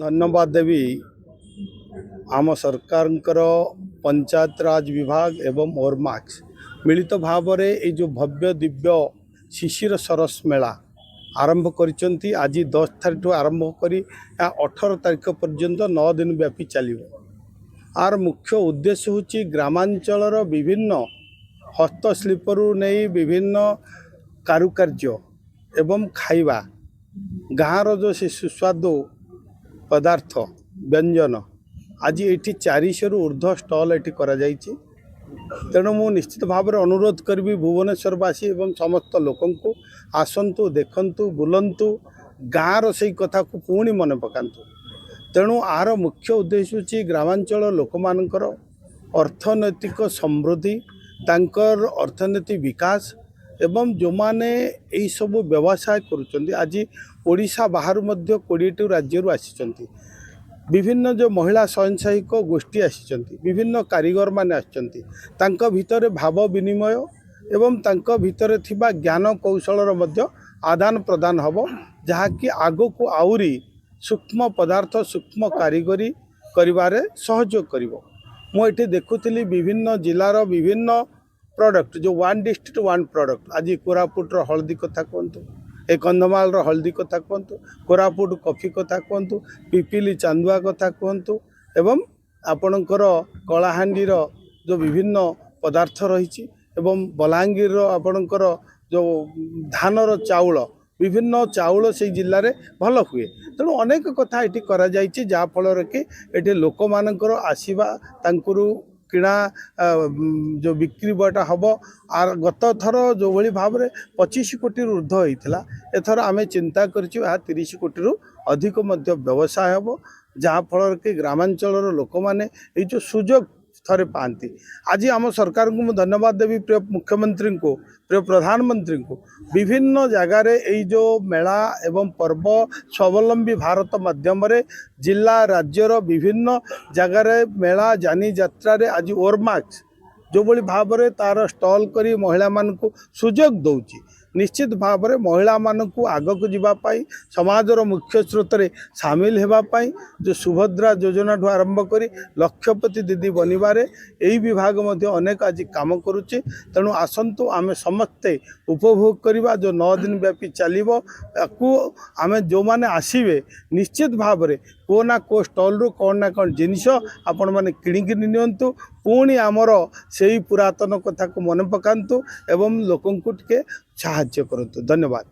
धन्यवाद देवी आम सरकार पंचायत राज विभाग एवं ओरमाक्स मिलित भाव में जो भव्य दिव्य शिशिर सरस मेला आरंभ करिसेंती। आज 10 तारीख आरंभ करी 18 तारीख पर्यंत 9 दिन व्यापी चलिबो। आर मुख्य उद्देश्य होची ग्रामांचल विभिन्न हस्तशिल्परू नहीं विभिन्न कारुकार्य एवं खाइबा गाँव जो से सुस्वादु पदार्थ व्यंजन आज ये 400 रु ऊर्ध्व स्टल ये करा जाइछि। तेणु मु निश्चित भाव में अनुरोध करी भुवनेश्वरवासी एवं समस्त लोक आसतु देखु बुलंतु गाँव से कथा को पुणी मन पकातु। तेणु आर मुख्य उद्देश्य होची ग्रामांचल लोक मानकर अर्थनैतिक समृद्धि तांकर अर्थनीति विकास एवं जो माने यही सब व्यवसाय करुचंती। आज ओडिशा बाहर मध्य 20 राज्य आसी विभिन्न जो महिला स्वयंसहायक गोष्ठी आसी विभिन्न कारीगर माने आछंती। तांका भितर भाव विनिमय एवं तांका भितर थिबा ज्ञान कौशलर मध्य आदान प्रदान हबो, जहाँकि आगो को आउरी सूक्ष्म पदार्थ सूक्ष्म कारीगरी करिवारे सहयोग करिवो। मु एठी देखुथिली विभिन्न जिलार विभिन्न प्रोडक्ट जो वन डिस्ट्रिक्ट वन प्रोडक्ट। आज कोरापुट हल्दी कथा कहतु, ए कंधमाल हल्दी कथा कहतु, कोरापुट कॉफी कथा कहतु, पिपिली चांदुआ कथा कहतु एवं आपणकर कलाहांडीर जो विभिन्न पदार्थ रही एवं बलांगीर आपणकर जो धानर चाउल विभिन्न चाउल से जिले में भल हुए। तेणु अनेक कथा ये करा जाइछि फल कि ये लोक मानकर आसवा तांकुरु किणा जो बिक्री बटा हम। आर गत थर जो भली भाव में 25 कोटी ऊर्ध्व होता एथर आम चिंता कर 30 कोटी रु अधिक मध्य व्यवसाय हम, जहाँ फल कि ग्रामांचल लोक मैंने ये जो सुजोग थरे पाती। आज आम सरकार को मुझे धन्यवाद देवी प्रिय मुख्यमंत्री को प्रिय प्रधानमंत्री को विभिन्न जगार ये जो मेला एवं पर्व स्वावलंबी भारत माध्यम जिला राज्यर विभिन्न जगार मेला जानी यात्रा आज ओरमाक्स जो भली भाव में तार स्टल करी महिला मान को सुजोग दौची। निश्चित भाव में महिला मान को आगक जावाई समाजर मुख्य स्रोत में सामिल होगापाई जो सुभद्रा योजना ठू आरंभ करी लक्षपति दीदी बनवारे यही विभाग मध्य अनेक आज काम करुच्चे। तेणु आसतु आम समस्ते उपभोग करवा जो 9 दिन व्यापी चलो आम जो मैंने आसवे निश्चित भाव में को ना को स्टल रु कौन ना कौन जिनिष आपण मैंने किणिकी नियंतु पुणी आमर से पुरातन कथा को मन पकातु एवं लोक टिके साहाय्य करतु। धन्यवाद।